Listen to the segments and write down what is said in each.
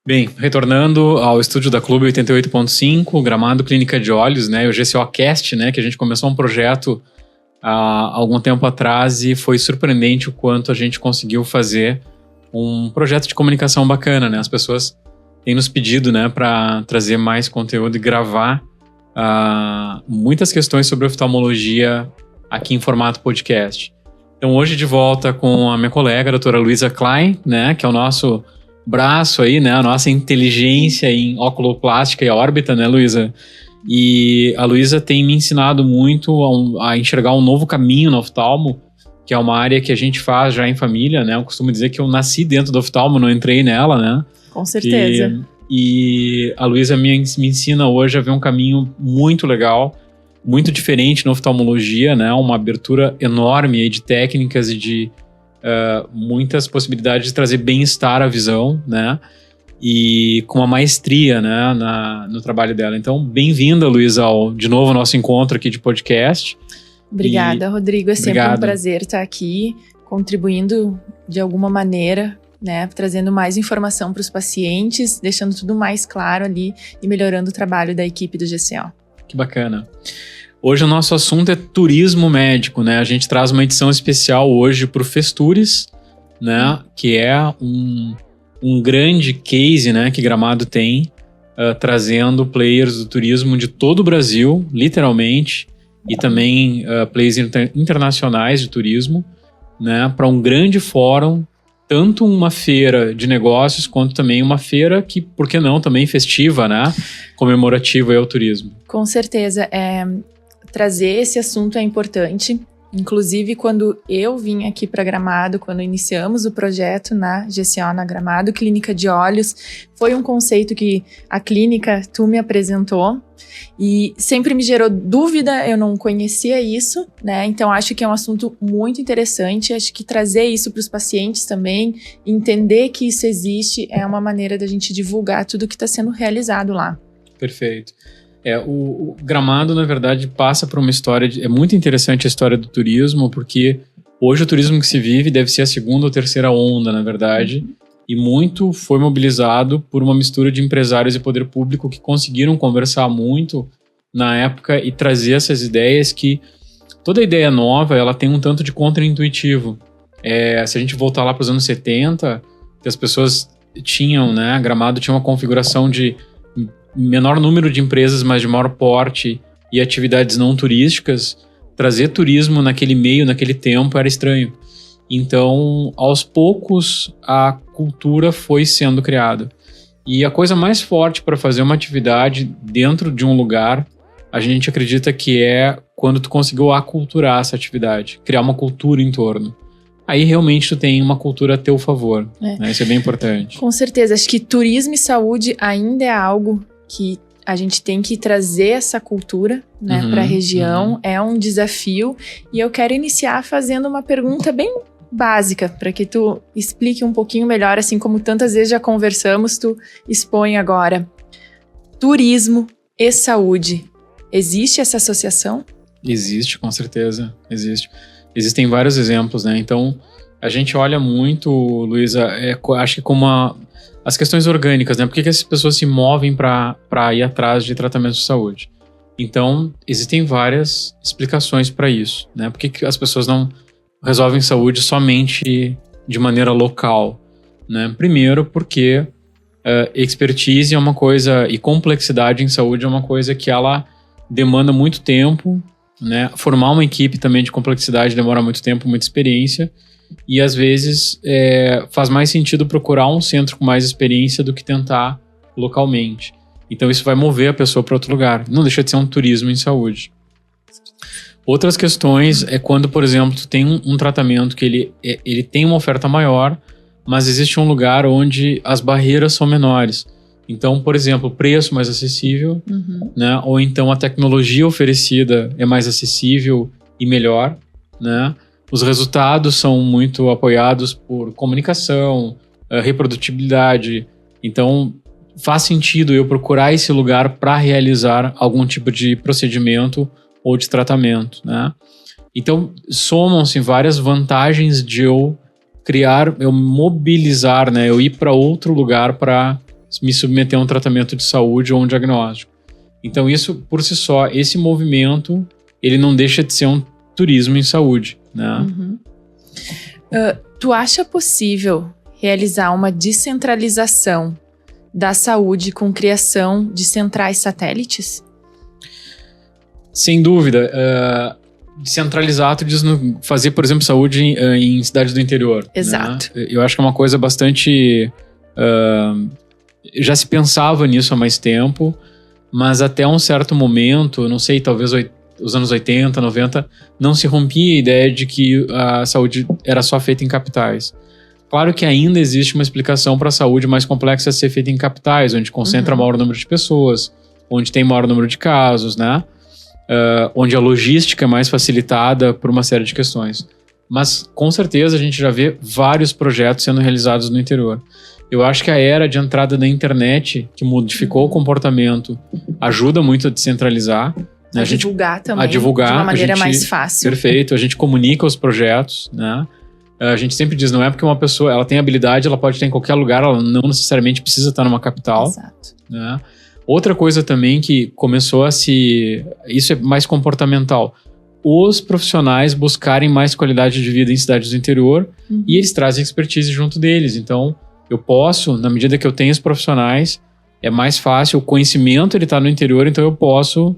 Bem, retornando ao estúdio da Clube 88.5, Gramado Clínica de Olhos, né, o GCOcast, né, que a gente começou um projeto há algum tempo atrás e foi surpreendente o quanto a gente conseguiu fazer um projeto de comunicação bacana, né? As pessoas têm nos pedido, né, para trazer mais conteúdo e gravar muitas questões sobre oftalmologia aqui em formato podcast. Então, hoje de volta com a minha colega, a doutora Luísa Klein, né, que é o nosso braço aí, né, a nossa inteligência em oculoplástica e órbita, né, Luísa? E a Luísa tem me ensinado muito a enxergar um novo caminho no oftalmo, que é uma área que a gente faz já em família, né? Eu costumo dizer que eu nasci dentro do oftalmo, não entrei nela, né? Com certeza. E a Luísa me ensina hoje a ver um caminho muito legal, muito diferente na oftalmologia, né? Uma abertura enorme aí de técnicas e de muitas possibilidades de trazer bem-estar à visão, né? E com uma maestria, né, no trabalho dela. Então, bem-vinda, Luísa, de novo ao nosso encontro aqui de podcast. Obrigada, Rodrigo. É sempre um prazer estar aqui, contribuindo de alguma maneira, né, trazendo mais informação para os pacientes, deixando tudo mais claro ali e melhorando o trabalho da equipe do GCO. Que bacana. Hoje o nosso assunto é turismo médico, né? A gente traz uma edição especial hoje para o Festures, né, que é um grande case, né, que Gramado tem, trazendo players do turismo de todo o Brasil, literalmente, e também players internacionais de turismo, né, para um grande fórum, tanto uma feira de negócios, quanto também uma feira que, por que não, também festiva, né, comemorativa ao turismo. Com certeza, trazer esse assunto é importante. Inclusive, quando eu vim aqui para Gramado, quando iniciamos o projeto na GCO, na Gramado Clínica de Olhos, foi um conceito que a clínica tu me apresentou e sempre me gerou dúvida, eu não conhecia isso, né? Então, acho que é um assunto muito interessante, acho que trazer isso para os pacientes também, entender que isso existe, é uma maneira da gente divulgar tudo que está sendo realizado lá. Perfeito. O Gramado, na verdade, passa por uma história... É muito interessante a história do turismo, porque hoje o turismo que se vive deve ser a segunda ou terceira onda, na verdade, e muito foi mobilizado por uma mistura de empresários e poder público que conseguiram conversar muito na época e trazer essas ideias que... Toda ideia nova, ela tem um tanto de contra-intuitivo. Se a gente voltar lá para os anos 70, que as pessoas tinham, né? Gramado tinha uma configuração de menor número de empresas, mas de maior porte e atividades não turísticas, trazer turismo naquele meio, naquele tempo, era estranho. Então, aos poucos, a cultura foi sendo criada. E a coisa mais forte para fazer uma atividade dentro de um lugar, a gente acredita que é quando tu conseguiu aculturar essa atividade, criar uma cultura em torno. Aí realmente tu tem uma cultura a teu favor. Né? Isso é bem importante. Com certeza. Acho que turismo e saúde ainda é algo que a gente tem que trazer essa cultura, né, para a região. É um desafio. E eu quero iniciar fazendo uma pergunta bem básica, para que tu explique um pouquinho melhor, assim como tantas vezes já conversamos, tu expõe agora. Turismo e saúde. Existe essa associação? Existe, com certeza. Existe. Existem vários exemplos, né? Então, a gente olha muito, Luísa, acho que como as questões orgânicas, né? Por que essas pessoas se movem para ir atrás de tratamento de saúde? Então, existem várias explicações para isso, né? Por que as pessoas não resolvem saúde somente de maneira local, né? Primeiro, porque expertise é uma coisa, e complexidade em saúde é uma coisa que ela demanda muito tempo, né? Formar uma equipe também de complexidade demora muito tempo, muita experiência, e às vezes faz mais sentido procurar um centro com mais experiência do que tentar localmente. Então isso vai mover a pessoa para outro lugar. Não deixa de ser um turismo em saúde. Outras questões é quando, por exemplo, tu tem um tratamento que ele tem uma oferta maior, mas existe um lugar onde as barreiras são menores. Então, por exemplo, o preço mais acessível, né? Ou então a tecnologia oferecida é mais acessível e melhor, né? Os resultados são muito apoiados por comunicação, reprodutibilidade. Então, faz sentido eu procurar esse lugar para realizar algum tipo de procedimento ou de tratamento, né? Então, somam-se várias vantagens de eu mobilizar, né? Eu ir para outro lugar para me submeter a um tratamento de saúde ou um diagnóstico. Então isso, por si só, esse movimento, ele não deixa de ser um turismo em saúde, né? Tu acha possível realizar uma descentralização da saúde com criação de centrais satélites? Sem dúvida. Descentralizar, tu diz fazer, por exemplo, saúde em cidades do interior. Exato. Né? Eu acho que é uma coisa bastante... já se pensava nisso há mais tempo, mas até um certo momento, não sei, talvez os anos 80, 90, não se rompia a ideia de que a saúde era só feita em capitais. Claro que ainda existe uma explicação para a saúde mais complexa ser feita em capitais, onde concentra maior número de pessoas, onde tem maior número de casos, né? Onde a logística é mais facilitada por uma série de questões. Mas, com certeza, a gente já vê vários projetos sendo realizados no interior. Eu acho que a era de entrada da internet, que modificou o comportamento, ajuda muito a descentralizar. Né? Divulgar também, a divulgar, de uma maneira mais fácil. Perfeito, a gente comunica os projetos, né? A gente sempre diz, não é porque uma pessoa ela tem habilidade, ela pode estar em qualquer lugar, ela não necessariamente precisa estar numa capital. Exato. Né? Outra coisa também que começou a se... Isso é mais comportamental. Os profissionais buscarem mais qualidade de vida em cidades do interior e eles trazem expertise junto deles. Então, eu posso, na medida que eu tenho os profissionais, é mais fácil, o conhecimento ele está no interior, então eu posso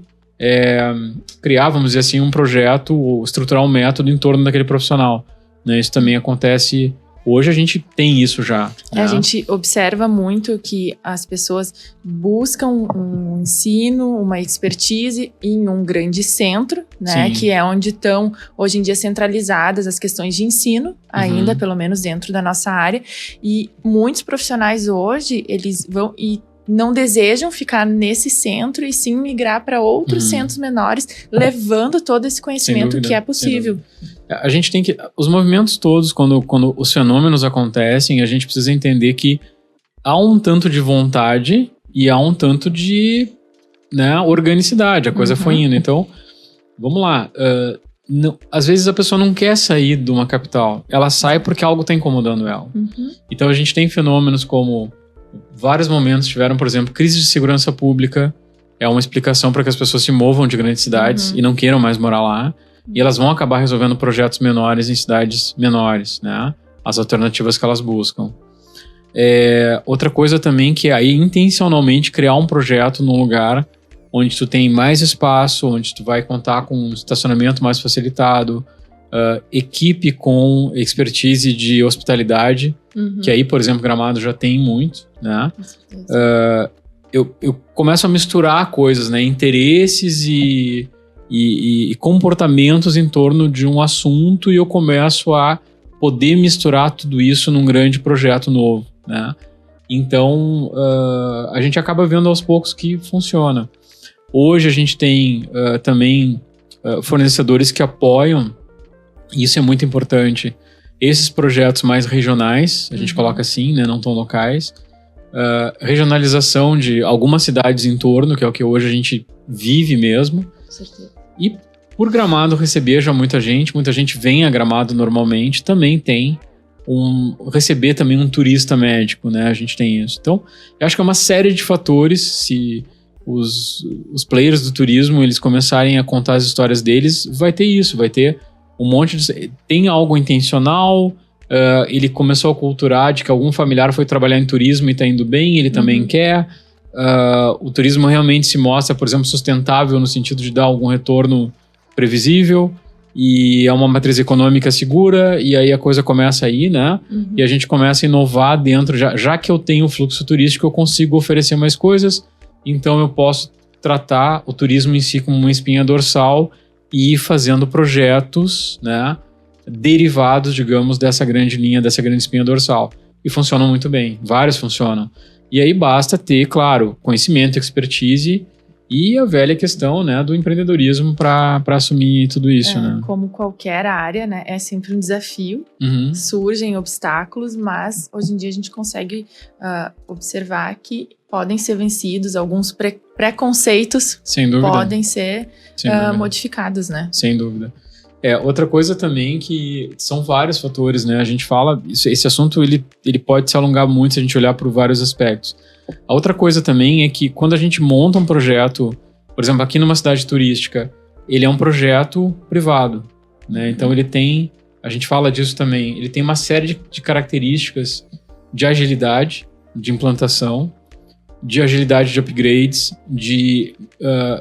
criar, vamos dizer assim, um projeto, ou estruturar um método em torno daquele profissional. Né? Isso também acontece... Hoje a gente tem isso já. Né? A gente observa muito que as pessoas buscam um ensino, uma expertise em um grande centro, né? Sim. Que é onde estão, hoje em dia, centralizadas as questões de ensino, ainda, pelo menos dentro da nossa área. E muitos profissionais hoje, eles vão e não desejam ficar nesse centro e sim migrar para outros centros menores, levando todo esse conhecimento que é possível. A gente tem que... Os movimentos todos, quando os fenômenos acontecem, a gente precisa entender que há um tanto de vontade e há um tanto de organicidade. A coisa foi indo. Então, vamos lá. Às vezes a pessoa não quer sair de uma capital. Ela sai porque algo está incomodando ela. Então, a gente tem fenômenos como... Vários momentos tiveram, por exemplo, crise de segurança pública. É uma explicação para que as pessoas se movam de grandes cidades e não queiram mais morar lá. E elas vão acabar resolvendo projetos menores em cidades menores, né? As alternativas que elas buscam. Outra coisa também que é aí intencionalmente criar um projeto num lugar onde tu tem mais espaço, onde tu vai contar com um estacionamento mais facilitado, equipe com expertise de hospitalidade, que aí, por exemplo, Gramado já tem muito, né? Eu começo a misturar coisas, né? Interesses e comportamentos em torno de um assunto e eu começo a poder misturar tudo isso num grande projeto novo, né? Então, a gente acaba vendo aos poucos que funciona. Hoje a gente tem também fornecedores que apoiam, e isso é muito importante, esses projetos mais regionais, a gente coloca assim, né, não tão locais, regionalização de algumas cidades em torno, que é o que hoje a gente vive mesmo. Com certeza. E por Gramado receber já muita gente vem a Gramado normalmente, também tem receber também um turista médico, né? A gente tem isso. Então, eu acho que é uma série de fatores. Se os players do turismo eles começarem a contar as histórias deles, vai ter isso, vai ter um monte de... Tem algo intencional, ele começou a culturar de que algum familiar foi trabalhar em turismo e está indo bem, ele também quer. O turismo realmente se mostra, por exemplo, sustentável no sentido de dar algum retorno previsível e é uma matriz econômica segura e aí a coisa começa aí, né? E a gente começa a inovar dentro, já que eu tenho fluxo turístico, eu consigo oferecer mais coisas, então eu posso tratar o turismo em si como uma espinha dorsal e ir fazendo projetos, né, derivados, digamos, dessa grande linha, dessa grande espinha dorsal. E funcionam muito bem, vários funcionam. E aí basta ter, claro, conhecimento, expertise e a velha questão, né, do empreendedorismo para assumir tudo isso, né? Como qualquer área, né, é sempre um desafio, surgem obstáculos, mas hoje em dia a gente consegue observar que podem ser vencidos, alguns preconceitos Sem dúvida. podem ser modificados, né? Sem dúvida. Outra coisa também que são vários fatores, né? A gente fala, esse assunto ele pode se alongar muito se a gente olhar por vários aspectos. A outra coisa também é que quando a gente monta um projeto, por exemplo, aqui numa cidade turística, ele é um projeto privado, né? Então ele tem, a gente fala disso também, ele tem uma série de características de agilidade, de implantação, de agilidade de upgrades, de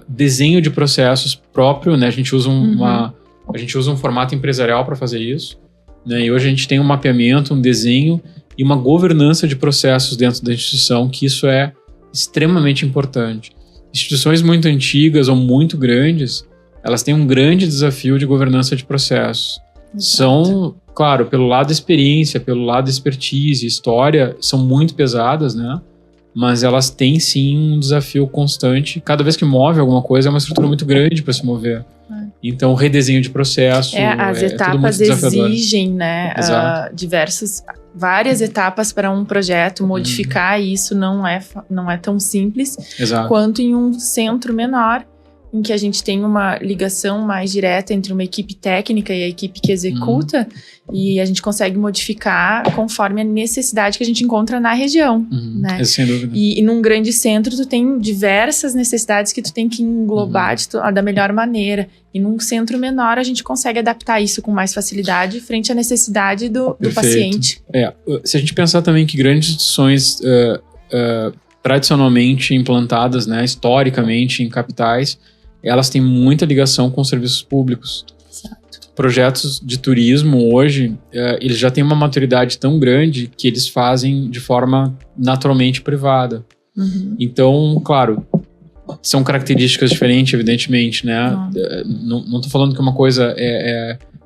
desenho de processos próprio, né? A gente usa um formato empresarial para fazer isso, né? E hoje a gente tem um mapeamento, um desenho e uma governança de processos dentro da instituição, que isso é extremamente importante. Instituições muito antigas ou muito grandes, elas têm um grande desafio de governança de processos. Exato. São, claro, pelo lado da experiência, pelo lado da expertise, história, são muito pesadas, né? Mas elas têm sim um desafio constante. Cada vez que move alguma coisa, é uma estrutura muito grande para se mover. Então, redesenho de processo. As etapas exigem, né? Várias etapas para um projeto. Modificar isso não é tão simples. Exato. Quanto em um centro menor, em que a gente tem uma ligação mais direta entre uma equipe técnica e a equipe que executa, e a gente consegue modificar conforme a necessidade que a gente encontra na região, né? Sem dúvida. E num grande centro, tu tem diversas necessidades que tu tem que englobar da melhor maneira. E num centro menor, a gente consegue adaptar isso com mais facilidade frente à necessidade do paciente. Se a gente pensar também que grandes instituições tradicionalmente implantadas, né, historicamente em capitais, elas têm muita ligação com os serviços públicos. Exato. Projetos de turismo hoje, eles já têm uma maturidade tão grande que eles fazem de forma naturalmente privada. Então, claro, são características diferentes, evidentemente, né? Não estou falando que uma coisa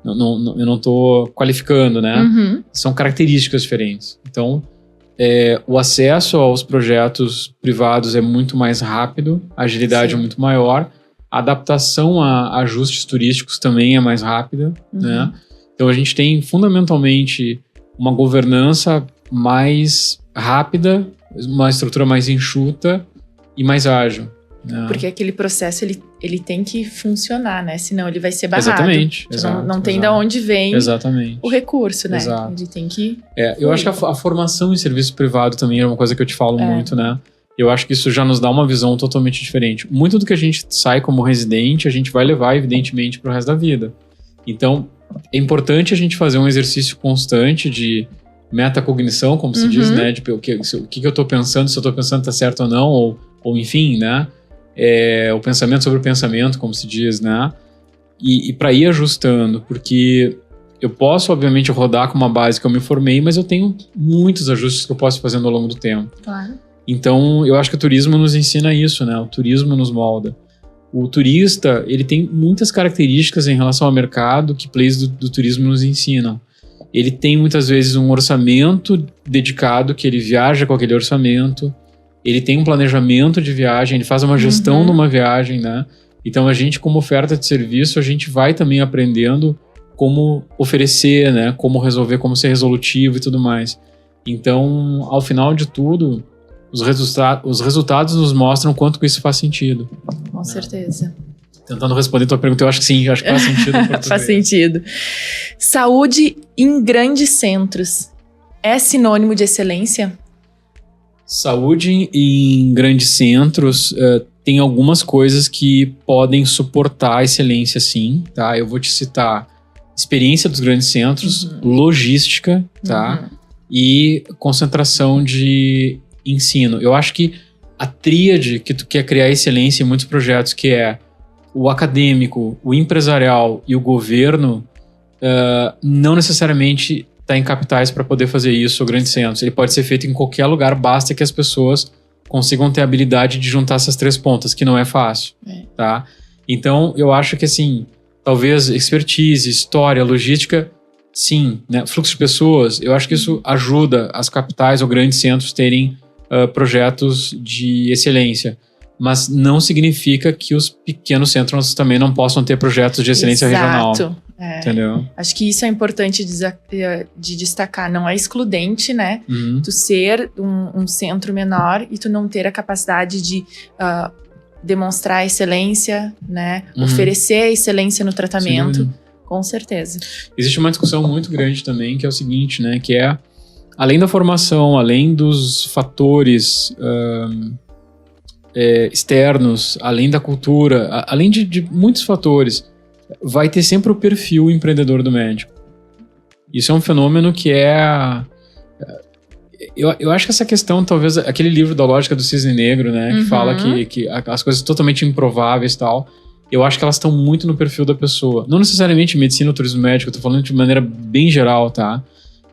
eu não estou qualificando, né? São características diferentes. Então, o acesso aos projetos privados é muito mais rápido, a agilidade é muito maior, a adaptação a ajustes turísticos também é mais rápida, né? Então a gente tem fundamentalmente uma governança mais rápida, uma estrutura mais enxuta e mais ágil. Né? Porque aquele processo ele tem que funcionar, né? Senão ele vai ser barrado. Exatamente. Não tem de onde vem o recurso, né? Exato. Ele tem que... eu acho que a formação em serviço privado também é uma coisa que eu te falo muito, né? Eu acho que isso já nos dá uma visão totalmente diferente. Muito do que a gente sai como residente, a gente vai levar, evidentemente, para o resto da vida. Então, é importante a gente fazer um exercício constante de metacognição, como se diz, né? De o que eu estou pensando, se eu estou pensando está certo ou não, ou enfim, né? O pensamento sobre o pensamento, como se diz, né? E para ir ajustando, porque eu posso, obviamente, rodar com uma base que eu me formei, mas eu tenho muitos ajustes que eu posso ir fazendo ao longo do tempo. Claro. Então, eu acho que o turismo nos ensina isso, né? O turismo nos molda. O turista, ele tem muitas características em relação ao mercado que players do turismo nos ensinam. Ele tem, muitas vezes, um orçamento dedicado, que ele viaja com aquele orçamento. Ele tem um planejamento de viagem, ele faz uma gestão de uma viagem, né? Então, a gente, como oferta de serviço, a gente vai também aprendendo como oferecer, né? Como resolver, como ser resolutivo e tudo mais. Então, ao final de tudo... Os resultados nos mostram quanto que isso faz sentido. Com certeza. Tentando responder a tua pergunta, eu acho que sim, acho que faz sentido. Faz sentido. Saúde em grandes centros é sinônimo de excelência? Saúde em grandes centros tem algumas coisas que podem suportar a excelência, sim. Tá? Eu vou te citar experiência dos grandes centros, logística, tá? E concentração de ensino. Eu acho que a tríade que tu quer criar excelência em muitos projetos, que é o acadêmico, o empresarial e o governo, não necessariamente está em capitais para poder fazer isso ou grandes centros. Ele pode ser feito em qualquer lugar, basta que as pessoas consigam ter a habilidade de juntar essas três pontas, que não é fácil. Tá? Então, eu acho que assim, talvez expertise, história, logística, sim, né? Fluxo de pessoas, eu acho que isso ajuda as capitais ou grandes centros terem projetos de excelência, mas não significa que os pequenos centros também não possam ter projetos de excelência regional. Entendeu? Acho que isso é importante de destacar, não é excludente, né? Tu ser um centro menor e tu não ter a capacidade de demonstrar excelência, né? Oferecer excelência no tratamento. Com certeza. Existe uma discussão muito grande também, que é o seguinte, né? Que é, além da formação, além dos fatores externos, além da cultura, além de muitos fatores, vai ter sempre o perfil empreendedor do médico. Isso é um fenômeno que eu acho que essa questão, talvez, aquele livro da lógica do cisne negro, né? Que fala que as coisas totalmente improváveis e tal, eu acho que elas estão muito no perfil da pessoa. Não necessariamente medicina ou turismo médico, eu tô falando de maneira bem geral, tá?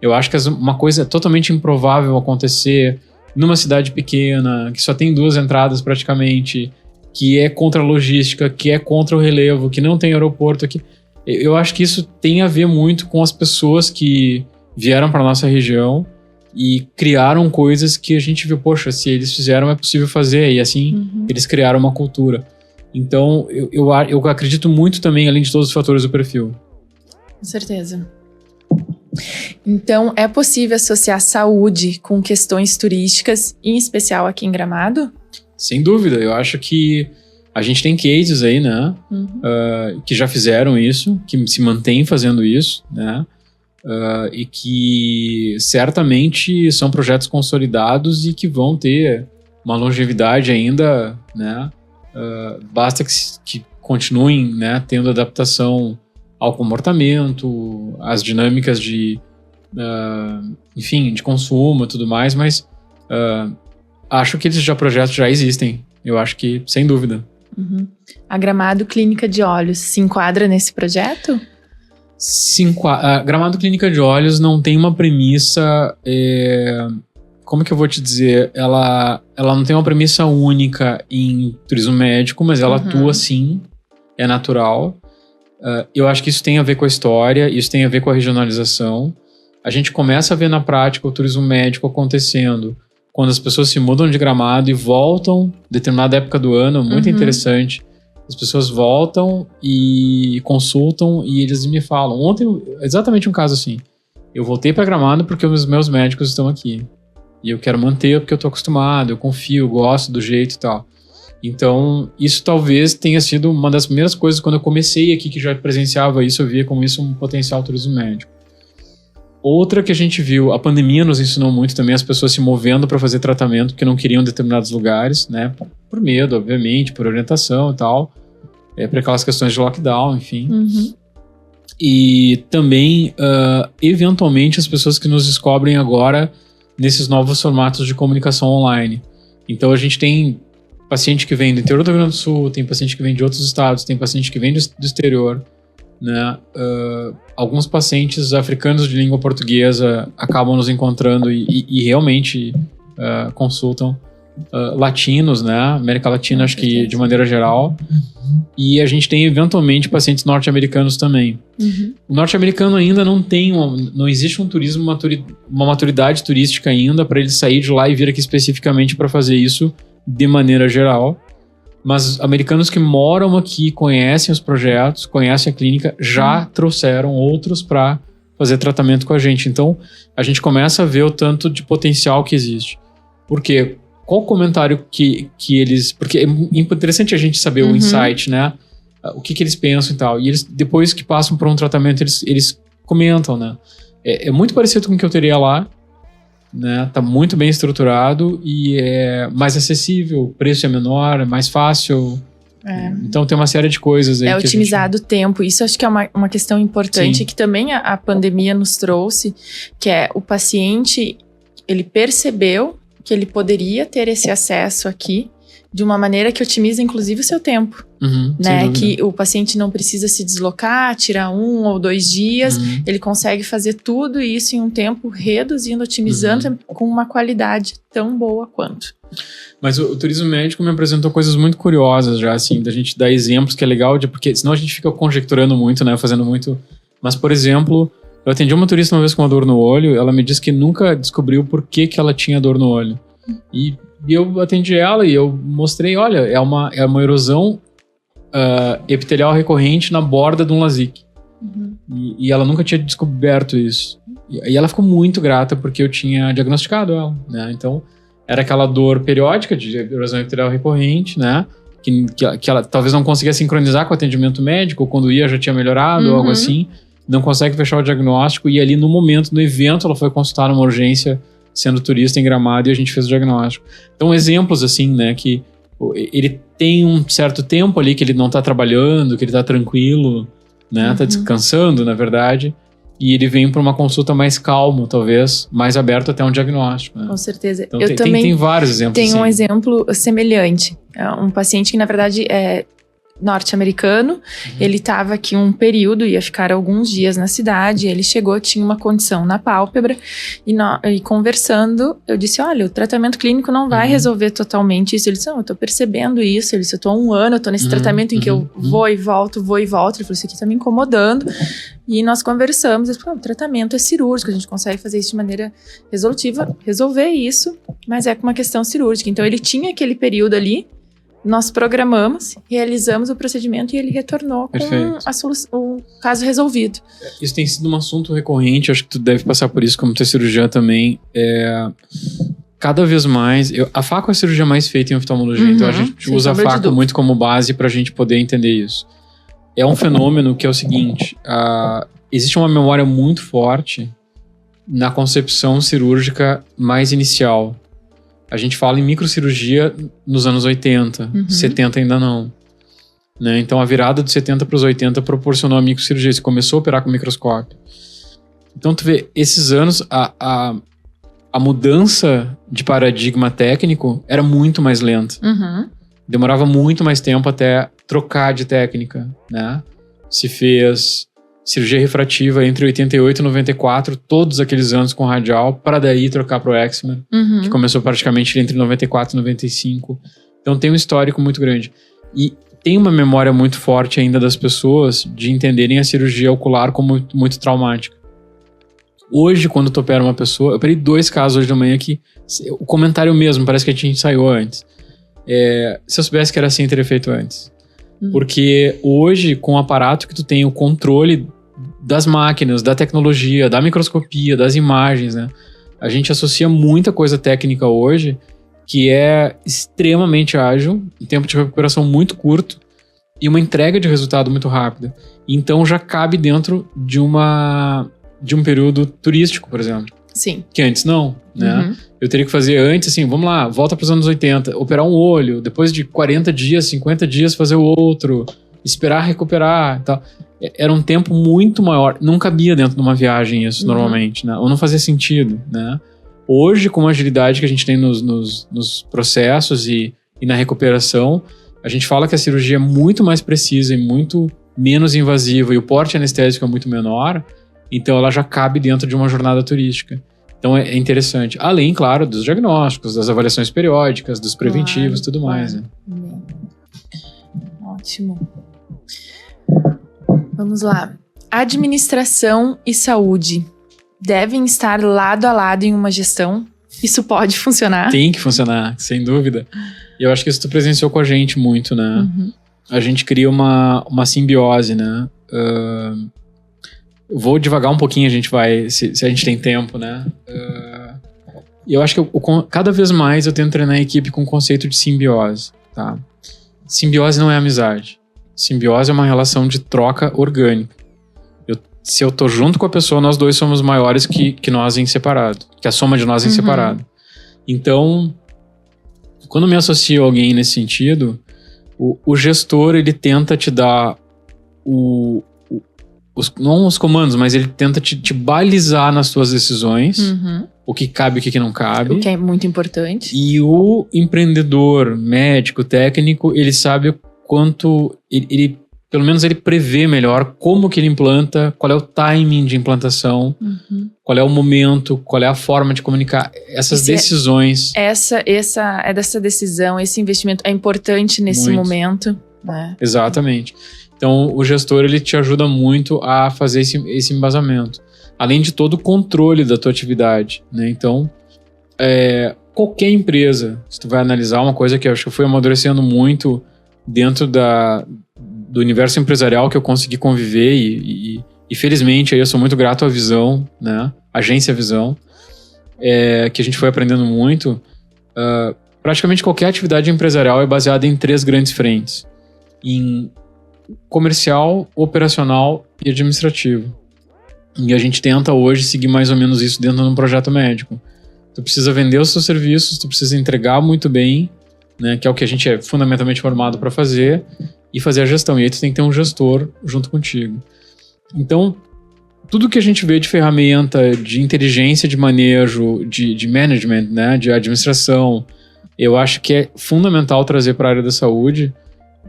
Eu acho que uma coisa totalmente improvável acontecer numa cidade pequena, que só tem 2 entradas praticamente, que é contra a logística, que é contra o relevo, que não tem aeroporto aqui. Eu acho que isso tem a ver muito com as pessoas que vieram para nossa região e criaram coisas que a gente viu, poxa, se eles fizeram é possível fazer, e assim eles criaram uma cultura. Então eu acredito muito também, além de todos os fatores do perfil. Com certeza. Então, é possível associar saúde com questões turísticas, em especial aqui em Gramado? Sem dúvida, eu acho que a gente tem cases aí, né, que já fizeram isso, que se mantêm fazendo isso, né, e que certamente são projetos consolidados e que vão ter uma longevidade ainda, né, basta que continuem, né, tendo adaptação ao comportamento, às dinâmicas enfim, de consumo e tudo mais, mas acho que esses projetos já existem. Eu acho que, sem dúvida. A Gramado Clínica de Olhos se enquadra nesse projeto? A Gramado Clínica de Olhos não tem uma premissa... como que eu vou te dizer? Ela não tem uma premissa única em turismo médico, mas ela atua sim, é natural. Eu acho que isso tem a ver com a história, isso tem a ver com a regionalização. A gente começa a ver na prática o turismo médico acontecendo quando as pessoas se mudam de Gramado e voltam, determinada época do ano, muito interessante. As pessoas voltam e consultam e eles me falam. Ontem, exatamente um caso assim. Eu voltei para Gramado porque os meus médicos estão aqui. E eu quero manter porque eu tô acostumado, eu confio, eu gosto do jeito e tal. Então, isso talvez tenha sido uma das primeiras coisas quando eu comecei aqui, que já presenciava isso, eu via como isso um potencial turismo médico. Outra que a gente viu, a pandemia nos ensinou muito também, as pessoas se movendo para fazer tratamento porque não queriam determinados lugares, né? Por medo, obviamente, por orientação e tal, por aquelas questões de lockdown, enfim. E também, eventualmente, as pessoas que nos descobrem agora nesses novos formatos de comunicação online. Então, a gente tem paciente que vem do interior do Rio Grande do Sul, tem paciente que vem de outros estados, tem paciente que vem do exterior, né? Alguns pacientes africanos de língua portuguesa acabam nos encontrando e realmente consultam. Latinos, né? América Latina, acho que de maneira geral. E a gente tem eventualmente pacientes norte-americanos também. O norte-americano ainda não existe um turismo, uma maturidade turística ainda para ele sair de lá e vir aqui especificamente para fazer isso de maneira geral. Mas americanos que moram aqui, conhecem os projetos, conhecem a clínica, já trouxeram outros para fazer tratamento com a gente. Então, a gente começa a ver o tanto de potencial que existe. Por quê? Qual o comentário que eles... Porque é interessante a gente saber o insight, né? O que eles pensam e tal. E eles, depois que passam por um tratamento, eles comentam, né? É muito parecido com o que eu teria lá, né? Tá muito bem estruturado e é mais acessível, o preço é menor, é mais fácil. Então tem uma série de coisas aí. Otimizado o tempo. Isso acho que é uma questão importante. Sim. Que também a pandemia nos trouxe, que é o paciente, ele percebeu que ele poderia ter esse acesso aqui de uma maneira que otimiza, inclusive, o seu tempo. Né? Que o paciente não precisa se deslocar, tirar 1 ou 2 dias. Ele consegue fazer tudo isso em um tempo reduzindo, otimizando com uma qualidade tão boa quanto. Mas o turismo médico me apresentou coisas muito curiosas já, assim, da gente dar exemplos, que é legal, porque senão a gente fica conjecturando muito, né? Fazendo muito... Mas, por exemplo... Eu atendi uma turista uma vez com uma dor no olho, ela me disse que nunca descobriu por que ela tinha dor no olho. E eu atendi ela e eu mostrei, olha, é uma erosão epitelial recorrente na borda de um LASIK. E ela nunca tinha descoberto isso. E ela ficou muito grata porque eu tinha diagnosticado ela, né? Então, era aquela dor periódica de erosão epitelial recorrente, né? que ela talvez não conseguia sincronizar com o atendimento médico, ou quando ia já tinha melhorado, ou algo assim, não consegue fechar o diagnóstico, e ali no momento, no evento, ela foi consultar numa urgência, sendo turista em Gramado, e a gente fez o diagnóstico. Então, exemplos assim, né, que ele tem um certo tempo ali que ele não tá trabalhando, que ele tá tranquilo, né, tá descansando, na verdade, e ele vem para uma consulta mais calmo, talvez, mais aberto até um diagnóstico. Né? Com certeza. Então, tem vários exemplos. Tem um assim. exemplo semelhante. Um paciente que, na verdade, é norte-americano. Ele estava aqui um período, ia ficar alguns dias na cidade. Ele chegou, tinha uma condição na pálpebra. E conversando, eu disse, olha, o tratamento clínico não vai resolver totalmente isso. Ele disse, não, eu tô percebendo isso. Ele disse, eu tô há 1 ano, eu tô nesse tratamento em que eu vou e volto. Ele falou, isso aqui tá me incomodando. E nós conversamos, ele falou, o tratamento é cirúrgico, a gente consegue fazer isso de maneira resolutiva, resolver isso, mas é com uma questão cirúrgica. Então ele tinha aquele período ali, nós programamos, realizamos o procedimento e ele retornou com o caso resolvido. Isso tem sido um assunto recorrente, acho que tu deve passar por isso como teu cirurgião também. Cada vez mais, a faco é a cirurgia mais feita em oftalmologia, então a gente usa a faco muito como base pra gente poder entender isso. É um fenômeno que é o seguinte, existe uma memória muito forte na concepção cirúrgica mais inicial. A gente fala em microcirurgia nos anos 80, 70 ainda não. Né? Então a virada dos 70 para os 80 proporcionou a microcirurgia, você começou a operar com microscópio. Então tu vê, esses anos a mudança de paradigma técnico era muito mais lenta. Demorava muito mais tempo até trocar de técnica, né? Se fez cirurgia refrativa entre 88 e 94, todos aqueles anos com radial, para daí trocar pro Excimer, que começou praticamente entre 94 e 95. Então tem um histórico muito grande. E tem uma memória muito forte ainda das pessoas de entenderem a cirurgia ocular como muito traumática. Hoje, quando tu opera uma pessoa... Eu operei 2 casos hoje de manhã que... O comentário mesmo, parece que a gente ensaiou antes. Se eu soubesse que era assim, eu teria feito antes. Porque hoje, com o aparato que tu tem o controle das máquinas, da tecnologia, da microscopia, das imagens, né? A gente associa muita coisa técnica hoje que é extremamente ágil, um tempo de recuperação muito curto e uma entrega de resultado muito rápida. Então já cabe dentro de um período turístico, por exemplo. Sim. Que antes não, né? Eu teria que fazer antes, assim, vamos lá, volta para os anos 80, operar um olho, depois de 40 dias, 50 dias fazer o outro, esperar recuperar e tal. Era um tempo muito maior, não cabia dentro de uma viagem isso normalmente, né? Ou não fazia sentido, né? Hoje, com a agilidade que a gente tem nos processos e na recuperação, a gente fala que a cirurgia é muito mais precisa e muito menos invasiva e o porte anestésico é muito menor, então ela já cabe dentro de uma jornada turística. Então é interessante. Além, claro, dos diagnósticos, das avaliações periódicas, dos preventivos e tudo mais. Né? Ótimo. Vamos lá. Administração e saúde devem estar lado a lado em uma gestão? Isso pode funcionar? Tem que funcionar, sem dúvida. E eu acho que isso tu presenciou com a gente muito, né? A gente cria uma simbiose, né? Vou devagar um pouquinho, a gente vai, se a gente tem tempo, né? E eu acho que cada vez mais eu tento treinar a equipe com o conceito de simbiose, tá? Simbiose não é amizade. Simbiose é uma relação de troca orgânica. Se eu tô junto com a pessoa, nós dois somos maiores que nós em separado. Que a soma de nós em separado. Então, quando me associo a alguém nesse sentido, o gestor, ele tenta te dar não os comandos, mas ele tenta te balizar nas suas decisões, o que cabe e o que não cabe. O que é muito importante. E o empreendedor, médico, técnico, ele sabe o quanto... Pelo menos ele prevê melhor como que ele implanta, qual é o timing de implantação, qual é o momento, qual é a forma de comunicar. Essas decisões... Dessa decisão, esse investimento é importante nesse momento. Né? Exatamente. Então, o gestor, ele te ajuda muito a fazer esse embasamento. Além de todo o controle da tua atividade, né? Então, qualquer empresa, se tu vai analisar uma coisa que eu acho que eu fui amadurecendo muito dentro do universo empresarial que eu consegui conviver e felizmente aí eu sou muito grato à Visão, né? Agência Visão, que a gente foi aprendendo muito. praticamente qualquer atividade empresarial é baseada em 3 grandes frentes. Em comercial, operacional e administrativo. E a gente tenta hoje seguir mais ou menos isso dentro de um projeto médico. Tu precisa vender os seus serviços, tu precisa entregar muito bem, né, que é o que a gente é fundamentalmente formado para fazer, e fazer a gestão. E aí tu tem que ter um gestor junto contigo. Então, tudo que a gente vê de ferramenta, de inteligência de manejo, de management, né, de administração, eu acho que é fundamental trazer para a área da saúde,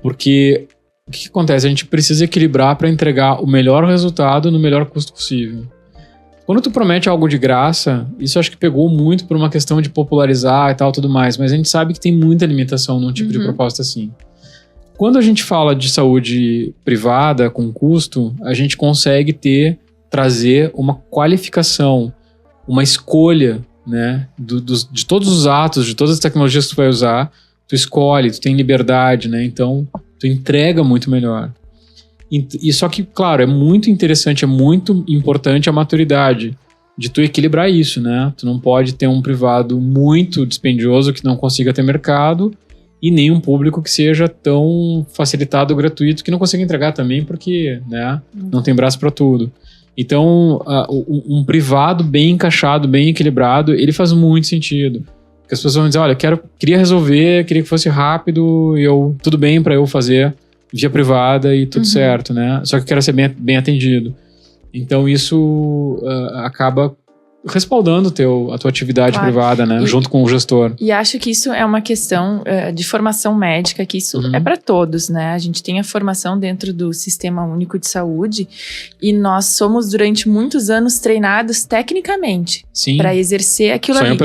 porque o que acontece? A gente precisa equilibrar para entregar o melhor resultado no melhor custo possível. Quando tu promete algo de graça, isso acho que pegou muito por uma questão de popularizar e tal, tudo mais, mas a gente sabe que tem muita limitação num tipo de proposta assim. Quando a gente fala de saúde privada com custo, a gente consegue trazer uma qualificação, uma escolha, né, de todos os atos, de todas as tecnologias que tu vai usar, tu escolhe, tu tem liberdade, né, então tu entrega muito melhor. E só que, claro, é muito interessante, é muito importante a maturidade de tu equilibrar isso, né? Tu não pode ter um privado muito dispendioso que não consiga ter mercado e nem um público que seja tão facilitado, gratuito, que não consiga entregar também porque, né, não tem braço para tudo. Então, um privado bem encaixado, bem equilibrado, ele faz muito sentido. Porque as pessoas vão dizer, olha, queria resolver, queria que fosse rápido, e tudo bem para eu fazer via privada e tudo certo, né? Só que eu quero ser bem atendido. Então isso acaba respaldando a tua atividade privada, né? Junto com o gestor. E acho que isso é uma questão de formação médica, que isso é para todos, né? A gente tem a formação dentro do Sistema Único de Saúde e nós somos, durante muitos anos, treinados tecnicamente para exercer aquilo ali.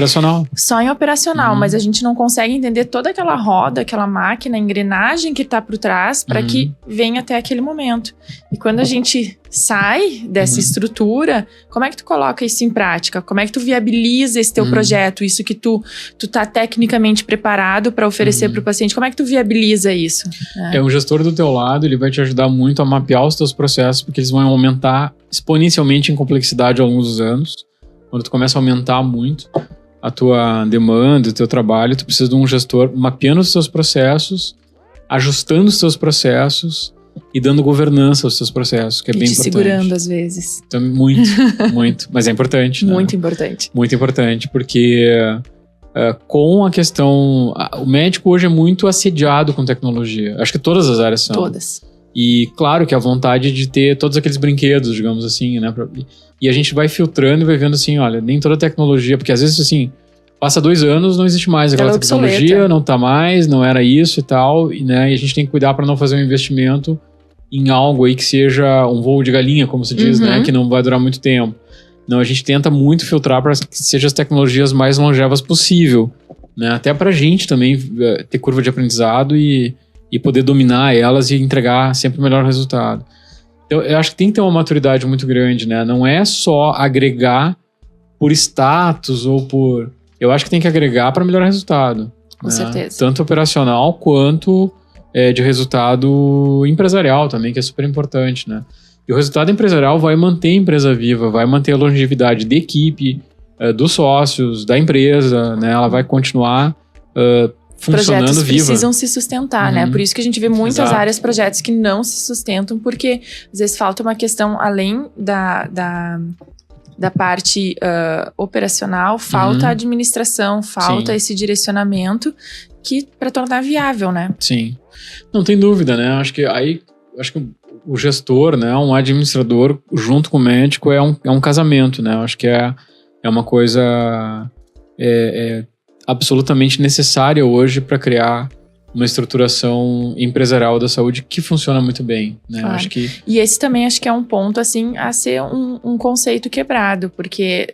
Só em operacional, mas a gente não consegue entender toda aquela roda, aquela máquina, a engrenagem que está por trás para que venha até aquele momento. E quando a gente sai dessa estrutura, como é que tu coloca isso em prática? Como é que tu viabiliza esse teu projeto? Isso que tu tá tecnicamente preparado para oferecer para o paciente. Como é que tu viabiliza isso? O gestor do teu lado, ele vai te ajudar muito a mapear os teus processos, porque eles vão aumentar exponencialmente em complexidade ao longo dos anos. Quando tu começa a aumentar muito a tua demanda, o teu trabalho, tu precisa de um gestor mapeando os teus processos, ajustando os teus processos e dando governança aos seus processos, que é bem importante. Segurando às vezes. Então, muito, muito. Mas é importante, né? Muito importante. Muito importante, porque com a questão... O médico hoje é muito assediado com tecnologia. Acho que todas as áreas são. Todas. E claro que a vontade de ter todos aqueles brinquedos, digamos assim, né? E a gente vai filtrando e vai vendo assim, olha, nem toda tecnologia... Porque às vezes, assim, passa 2 anos, não existe mais aquela tecnologia, não tá mais, não era isso e tal, né? E a gente tem que cuidar para não fazer um investimento em algo aí que seja um voo de galinha, como se diz, né? Que não vai durar muito tempo. Não, a gente tenta muito filtrar para que sejam as tecnologias mais longevas possível, né? Até pra gente também ter curva de aprendizado e poder dominar elas e entregar sempre o melhor resultado. Então, eu acho que tem que ter uma maturidade muito grande, né? Não é só agregar por status ou por... Eu acho que tem que agregar para melhorar resultado. Com certeza. Tanto operacional quanto de resultado empresarial também, que é super importante, né? E o resultado empresarial vai manter a empresa viva, vai manter a longevidade da equipe, dos sócios, da empresa, né? Ela vai continuar funcionando projetos viva. Precisam se sustentar, né? Por isso que a gente vê muitas áreas, projetos que não se sustentam, porque às vezes falta uma questão além da parte operacional, falta a administração, falta esse direcionamento para tornar viável, né? Sim. Não tem dúvida, né? Acho que o gestor, né, um administrador junto com o médico é um casamento, né? Acho que é uma coisa absolutamente necessária hoje para criar uma estruturação empresarial da saúde que funciona muito bem, né? Claro. E esse também acho que é um ponto, assim, a ser um conceito quebrado, porque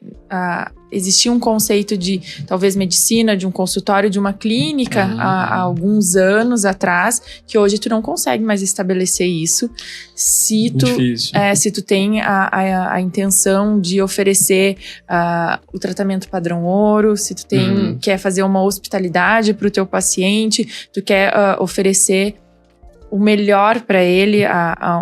existia um conceito de, talvez, medicina, de um consultório, de uma clínica há alguns anos atrás, que hoje tu não consegue mais estabelecer isso. Se tu tem a intenção de oferecer o tratamento padrão ouro, se tu quer fazer uma hospitalidade para o teu paciente, tu quer oferecer o melhor para ele,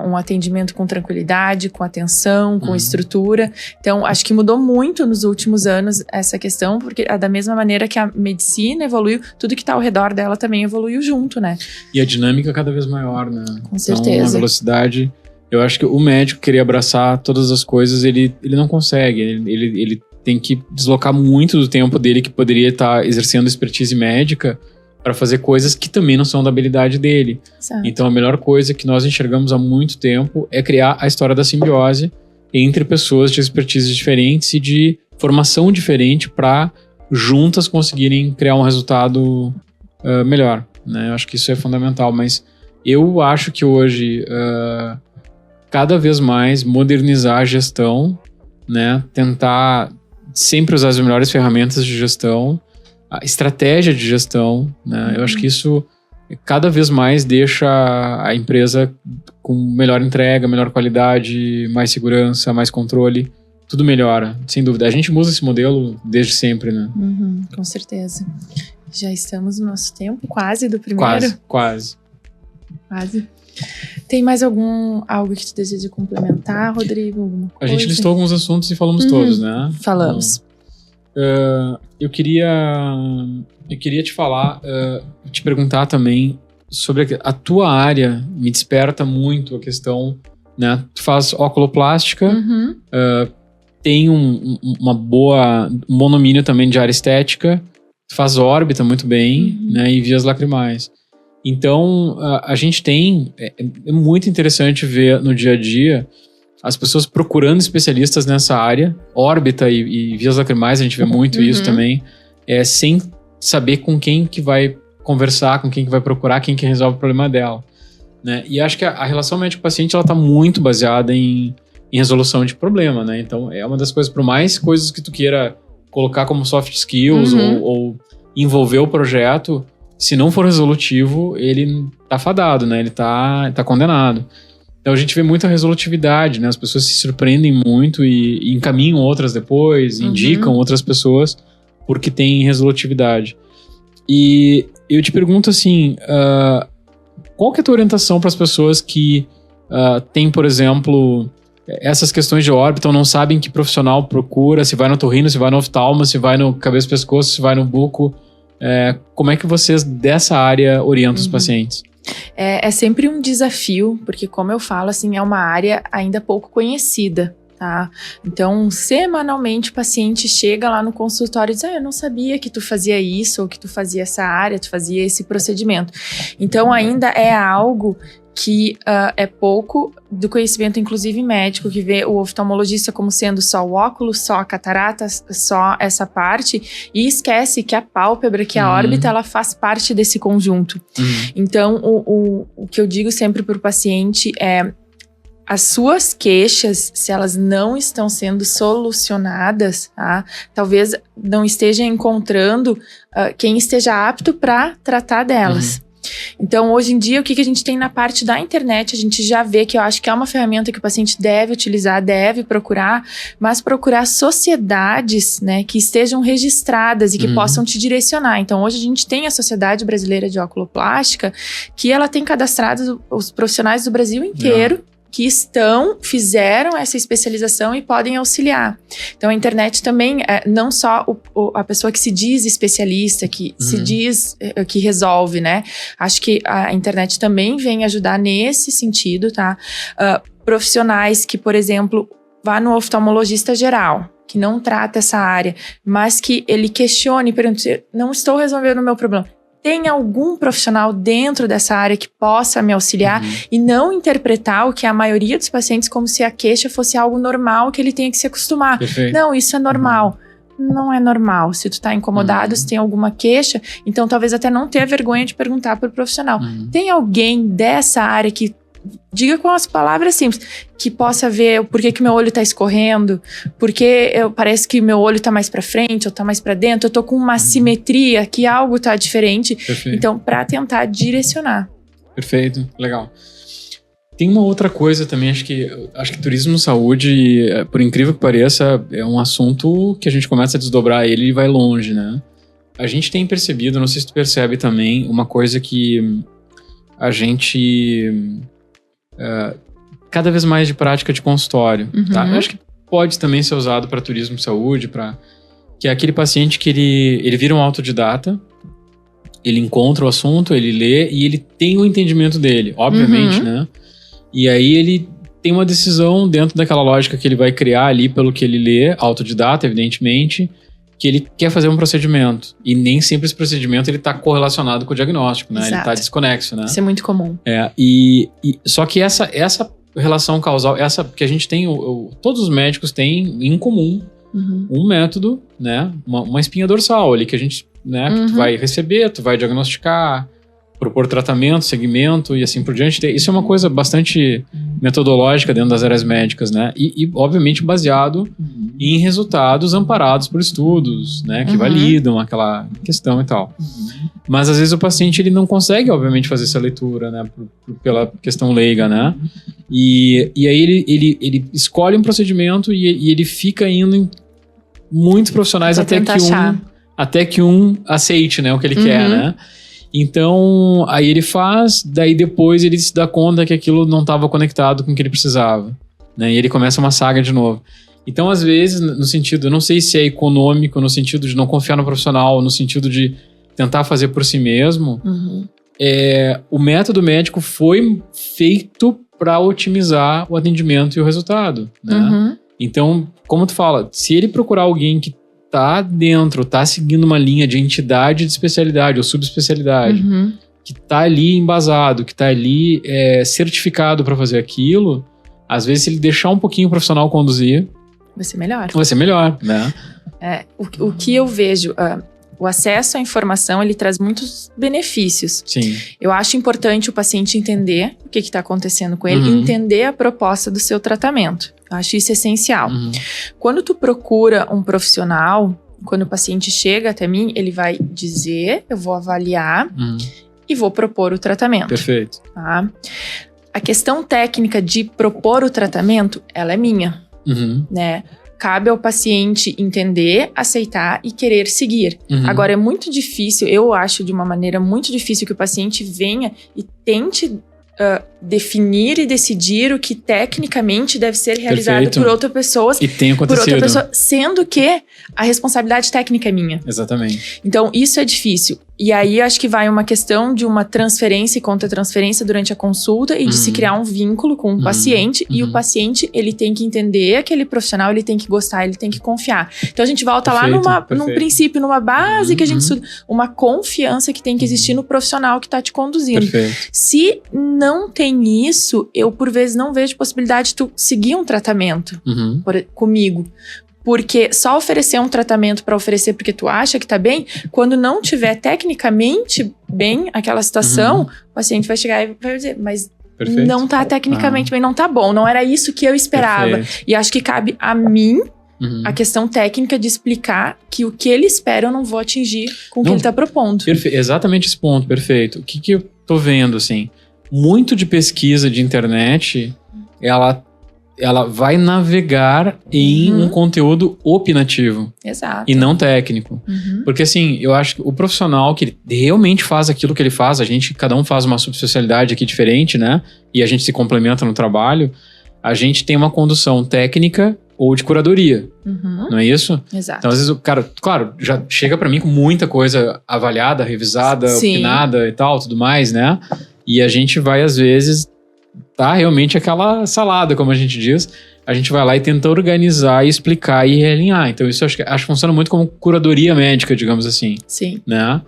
um atendimento com tranquilidade, com atenção, com estrutura. Então, acho que mudou muito nos últimos anos essa questão, porque da mesma maneira que a medicina evoluiu, tudo que está ao redor dela também evoluiu junto, né? E a dinâmica é cada vez maior, né? Com certeza. Então, a velocidade... Eu acho que o médico querer abraçar todas as coisas, ele não consegue. Ele tem que deslocar muito do tempo dele, que poderia estar exercendo expertise médica, para fazer coisas que também não são da habilidade dele. Exato. Então, a melhor coisa que nós enxergamos há muito tempo é criar a história da simbiose entre pessoas de expertises diferentes e de formação diferente para juntas conseguirem criar um resultado melhor, né? Eu acho que isso é fundamental, mas eu acho que hoje, cada vez mais, modernizar a gestão, né? Tentar sempre usar as melhores ferramentas de gestão, a estratégia de gestão, né? Eu acho que isso cada vez mais deixa a empresa com melhor entrega, melhor qualidade, mais segurança, mais controle. Tudo melhora, sem dúvida. A gente usa esse modelo desde sempre, né? Com certeza. Já estamos no nosso tempo, quase do primeiro. Quase. Tem mais algo que tu deseja complementar, Rodrigo? A gente listou alguns assuntos e falamos todos, né? Falamos. Eu queria te falar, te perguntar também sobre a tua área. Me desperta muito a questão, né? Tu faz óculoplástica, tem um bom domínio também de área estética, tu faz órbita muito bem, né? E vias lacrimais. Então, a gente tem... É muito interessante ver no dia a dia as pessoas procurando especialistas nessa área. Órbita e vias lacrimais, a gente vê muito isso também. Sem saber com quem que vai conversar, com quem que vai procurar, quem que resolve o problema dela, né? E acho que a relação médico-paciente, ela tá muito baseada em resolução de problema, né? Então, é uma das coisas, por mais coisas que tu queira colocar como soft skills ou envolver o projeto, se não for resolutivo, ele tá fadado, né? Ele tá condenado. Então a gente vê muita resolutividade, né? As pessoas se surpreendem muito e encaminham outras depois, indicam outras pessoas porque tem resolutividade. E eu te pergunto assim, qual que é a tua orientação para as pessoas que têm, por exemplo, essas questões de órbita, não sabem que profissional procura, se vai no otorrino, se vai no oftalmo, se vai no cabeça e pescoço, se vai no buco? Como é que vocês dessa área orientam os pacientes? É sempre um desafio, porque como eu falo, assim, é uma área ainda pouco conhecida, tá? Então, semanalmente o paciente chega lá no consultório e diz, eu não sabia que tu fazia isso, ou que tu fazia essa área, tu fazia esse procedimento. Então, ainda é algo que é pouco do conhecimento, inclusive médico, que vê o oftalmologista como sendo só o óculos, só a catarata, só essa parte, e esquece que a pálpebra, que a órbita, ela faz parte desse conjunto. Então, o que eu digo sempre para o paciente é: as suas queixas, se elas não estão sendo solucionadas, tá? Talvez não esteja encontrando quem esteja apto para tratar delas. Então, hoje em dia, o que a gente tem na parte da internet, a gente já vê que eu acho que é uma ferramenta que o paciente deve utilizar, deve procurar, mas procurar sociedades, né, que estejam registradas e que possam te direcionar. Então, hoje a gente tem a Sociedade Brasileira de Oculoplástica, que ela tem cadastrado os profissionais do Brasil inteiro, que fizeram essa especialização e podem auxiliar. Então, a internet também, não só a pessoa que se diz especialista, que se diz que resolve, né? Acho que a internet também vem ajudar nesse sentido, tá? Profissionais que, por exemplo, vá no oftalmologista geral, que não trata essa área, mas que ele questione, pergunte, não estou resolvendo o meu problema. Tem algum profissional dentro dessa área que possa me auxiliar e não interpretar o que é a maioria dos pacientes como se a queixa fosse algo normal que ele tenha que se acostumar. Perfeito. Não, isso é normal. Não é normal. Se tu tá incomodado, se tem alguma queixa, então talvez até não tenha vergonha de perguntar pro profissional. Tem alguém dessa área que diga com as palavras simples, que possa ver por que meu olho tá escorrendo, porque parece que meu olho tá mais pra frente, ou tá mais pra dentro, eu tô com uma simetria, que algo tá diferente. Perfeito. Então, pra tentar direcionar. Perfeito, legal. Tem uma outra coisa também, acho que turismo saúde, por incrível que pareça, é um assunto que a gente começa a desdobrar ele e vai longe, né? A gente tem percebido, não sei se tu percebe também, uma coisa que a gente cada vez mais de prática de consultório, tá? Eu acho que pode também ser usado para turismo de saúde, que é aquele paciente que ele vira um autodidata, ele encontra o assunto, ele lê e ele tem o entendimento dele, obviamente, né? E aí ele tem uma decisão dentro daquela lógica que ele vai criar ali pelo que ele lê, autodidata, evidentemente, que ele quer fazer um procedimento. E nem sempre esse procedimento ele está correlacionado com o diagnóstico, né? Exato. Ele está desconexo, né? Isso é muito comum. Só que essa relação causal, essa que a gente tem, todos os médicos têm em comum um método, né? Uma espinha dorsal ali que a gente, né? Que tu vai receber, tu vai diagnosticar, propor tratamento, segmento e assim por diante. Isso é uma coisa bastante metodológica dentro das áreas médicas, né? E obviamente baseado em resultados amparados por estudos, né? Que validam aquela questão e tal. Mas às vezes o paciente ele não consegue, obviamente, fazer essa leitura, né? Pela questão leiga, né? E aí ele escolhe um procedimento e ele fica indo em muitos profissionais até que um aceite, né? O que ele quer, né? Então, aí ele faz, daí depois ele se dá conta que aquilo não estava conectado com o que ele precisava, né? E ele começa uma saga de novo. Então, às vezes, no sentido, eu não sei se é econômico, no sentido de não confiar no profissional, no sentido de tentar fazer por si mesmo, o método médico foi feito para otimizar o atendimento e o resultado, né? Então, como tu fala, se ele procurar alguém que tá dentro, tá seguindo uma linha de entidade de especialidade ou subespecialidade, que tá ali embasado, que tá ali certificado para fazer aquilo, às vezes se ele deixar um pouquinho o profissional conduzir, vai ser melhor. Vai ser melhor, né? O que eu vejo, o acesso à informação, ele traz muitos benefícios. Sim. Eu acho importante o paciente entender o que está acontecendo com ele e entender a proposta do seu tratamento. Eu acho isso essencial. Quando tu procura um profissional, quando o paciente chega até mim, ele vai dizer, eu vou avaliar e vou propor o tratamento. Perfeito. Tá? A questão técnica de propor o tratamento, ela é minha, né? Cabe ao paciente entender, aceitar e querer seguir. Agora, é muito difícil, eu acho de uma maneira muito difícil que o paciente venha e tente definir e decidir o que tecnicamente deve ser realizado por outra pessoa. E tem acontecido. Por outra pessoa, sendo que a responsabilidade técnica é minha. Exatamente. Então, isso é difícil. E aí, acho que vai uma questão de uma transferência e contra-transferência durante a consulta e de se criar um vínculo com o paciente. E o paciente, ele tem que entender aquele profissional, ele tem que gostar, ele tem que confiar. Então, a gente volta lá num princípio, numa base que a gente estuda. Uma confiança que tem que existir no profissional que está te conduzindo. Perfeito. Se não tem isso, eu, por vezes, não vejo possibilidade de tu seguir um tratamento comigo. Porque só oferecer um tratamento para oferecer porque tu acha que tá bem, quando não tiver tecnicamente bem aquela situação, o paciente vai chegar e vai dizer, mas não tá tecnicamente bem, não tá bom, não era isso que eu esperava. Perfeito. E acho que cabe a mim a questão técnica de explicar que o que ele espera eu não vou atingir com o que ele tá propondo. Exatamente esse ponto, perfeito. O que eu tô vendo, assim, muito de pesquisa de internet, ela vai navegar em um conteúdo opinativo. Exato. E não técnico. Porque assim, eu acho que o profissional que ele realmente faz aquilo que ele faz, cada um faz uma subespecialidade aqui diferente, né? E a gente se complementa no trabalho, a gente tem uma condução técnica ou de curadoria. Não é isso? Exato. Então, às vezes, o cara, claro, já chega pra mim com muita coisa avaliada, revisada, opinada e tal, tudo mais, né? E a gente vai, às vezes, tá realmente aquela salada, como a gente diz. A gente vai lá e tenta organizar e explicar e realinhar. Então, isso acho que funciona muito como curadoria médica, digamos assim. Sim. Né?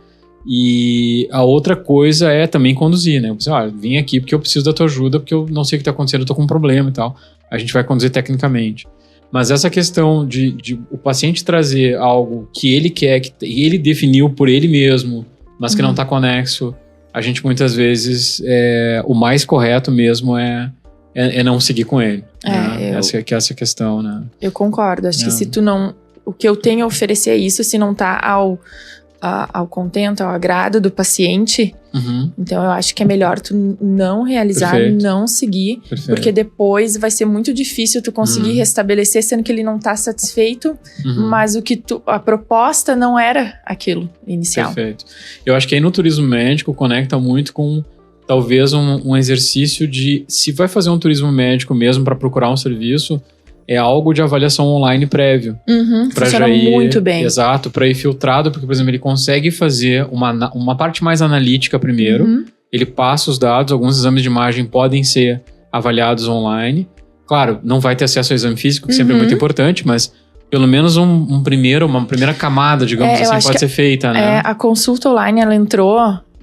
E a outra coisa é também conduzir, né? Você, vim aqui porque eu preciso da tua ajuda, porque eu não sei o que tá acontecendo, eu tô com um problema e tal. A gente vai conduzir tecnicamente. Mas essa questão de o paciente trazer algo que ele quer, que ele definiu por ele mesmo, mas que não tá conexo, a gente muitas vezes, o mais correto mesmo é não seguir com ele. Né? Essa questão, né? Eu concordo. Acho que se tu não... O que eu tenho a oferecer é isso, se não tá ao contento, ao agrado do paciente, então eu acho que é melhor tu não realizar, não seguir, porque depois vai ser muito difícil tu conseguir restabelecer, sendo que ele não tá satisfeito, mas a proposta não era aquilo inicial. Perfeito. Eu acho que aí no turismo médico conecta muito com talvez um exercício de, se vai fazer um turismo médico mesmo para procurar um serviço, é algo de avaliação online prévio. Funciona muito bem. Exato, para ir filtrado, porque, por exemplo, ele consegue fazer uma parte mais analítica primeiro, ele passa os dados, alguns exames de imagem podem ser avaliados online. Claro, não vai ter acesso ao exame físico, que sempre é muito importante, mas pelo menos uma primeira camada, digamos assim, pode ser feita, né? A consulta online, ela entrou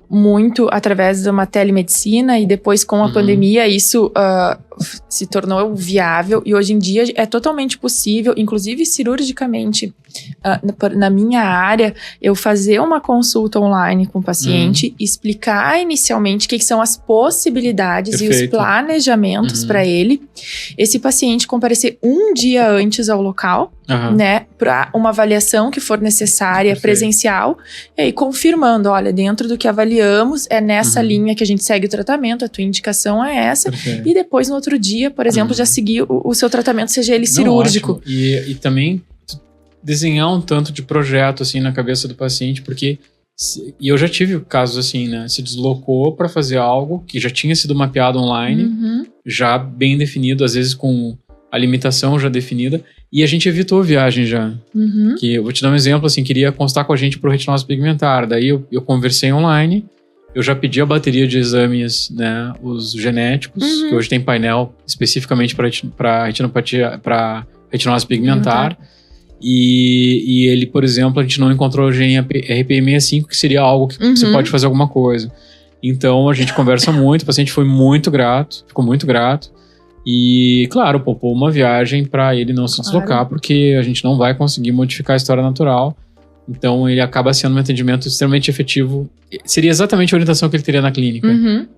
muito através de uma telemedicina e depois com a pandemia isso se tornou viável e hoje em dia é totalmente possível, inclusive cirurgicamente, na minha área, eu fazer uma consulta online com o paciente, explicar inicialmente o que são as possibilidades e os planejamentos para ele. Esse paciente comparecer um dia antes ao local, né, para uma avaliação que for necessária, presencial, e aí confirmando, olha, dentro do que avaliamos, é nessa linha que a gente segue o tratamento, a tua indicação é essa, e depois no outro dia, por exemplo, já seguir o seu tratamento, seja ele cirúrgico. Ótimo. E também desenhar um tanto de projeto assim na cabeça do paciente, porque e eu já tive casos assim, né? Se deslocou para fazer algo que já tinha sido mapeado online, já bem definido, às vezes com a limitação já definida, e a gente evitou viagem já. Que eu vou te dar um exemplo, assim, queria constar com a gente pro retinose pigmentar, daí eu conversei online, eu já pedi a bateria de exames, né, os genéticos, que hoje tem painel especificamente para retinopatia, para retinose pigmentar. E ele, por exemplo, a gente não encontrou o gene RPE65, que seria algo que você pode fazer alguma coisa. Então a gente conversa muito, o paciente foi muito grato, ficou muito grato. E, claro, poupou uma viagem para ele não se deslocar, porque a gente não vai conseguir modificar a história natural. Então ele acaba sendo um atendimento extremamente efetivo. Seria exatamente a orientação que ele teria na clínica,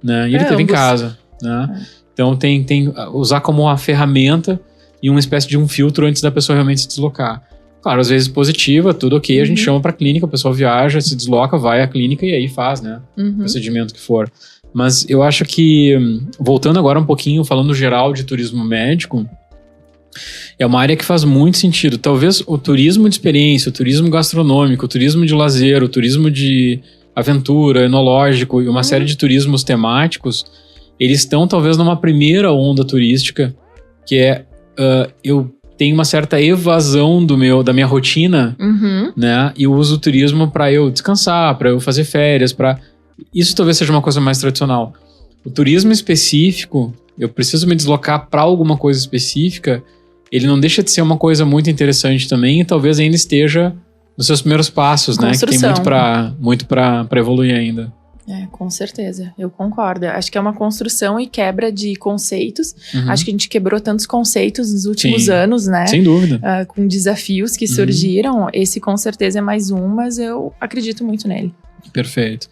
né? E ele teve em casa, né? Então tem usar como uma ferramenta e uma espécie de um filtro antes da pessoa realmente se deslocar. Claro, às vezes positiva, tudo ok, a gente chama pra clínica, a pessoa viaja, se desloca, vai à clínica e aí faz, né? O procedimento que for. Mas eu acho que, voltando agora um pouquinho, falando geral de turismo médico, é uma área que faz muito sentido. Talvez o turismo de experiência, o turismo gastronômico, o turismo de lazer, o turismo de aventura, enológico e uma série de turismos temáticos, eles estão talvez numa primeira onda turística, que é eu tenho uma certa evasão da minha rotina, né? E eu uso o turismo para eu descansar, para eu fazer férias, isso talvez seja uma coisa mais tradicional. O turismo específico, eu preciso me deslocar para alguma coisa específica, ele não deixa de ser uma coisa muito interessante também e talvez ainda esteja nos seus primeiros passos, né? Que tem muito para evoluir ainda. Com certeza, eu concordo. Acho que é uma construção e quebra de conceitos. Acho que a gente quebrou tantos conceitos nos últimos anos, né? Sem dúvida. Com desafios que surgiram. Esse com certeza é mais um, mas eu acredito muito nele. Perfeito.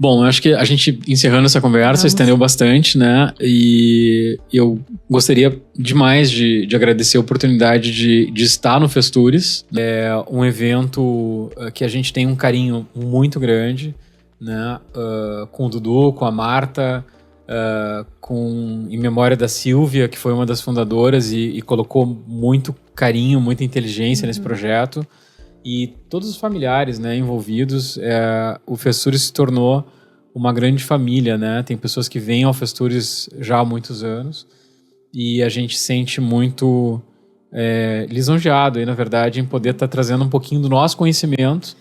Bom, eu acho que a gente, encerrando essa conversa, estendeu bastante, né? E eu gostaria demais de agradecer a oportunidade de estar no Festures. É um evento que a gente tem um carinho muito grande, né? Com o Dudu, com a Marta, em memória da Silvia, que foi uma das fundadoras e colocou muito carinho, muita inteligência nesse projeto. E todos os familiares, né, envolvidos, o Festures se tornou uma grande família, né? Tem pessoas que vêm ao Festures já há muitos anos e a gente sente muito lisonjeado, aí, na verdade, em poder estar trazendo um pouquinho do nosso conhecimento,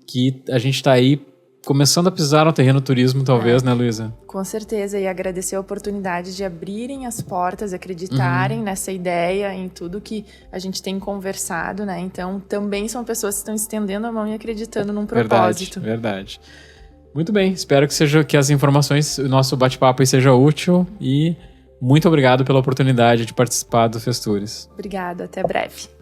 que a gente está aí começando a pisar no terreno do turismo, talvez, né, Luísa? Com certeza, e agradecer a oportunidade de abrirem as portas, acreditarem nessa ideia, em tudo que a gente tem conversado, né? Então, também são pessoas que estão estendendo a mão e acreditando num propósito. Verdade. Muito bem, espero que as informações, o nosso bate-papo aí seja útil e muito obrigado pela oportunidade de participar do Festures. Obrigada, até breve.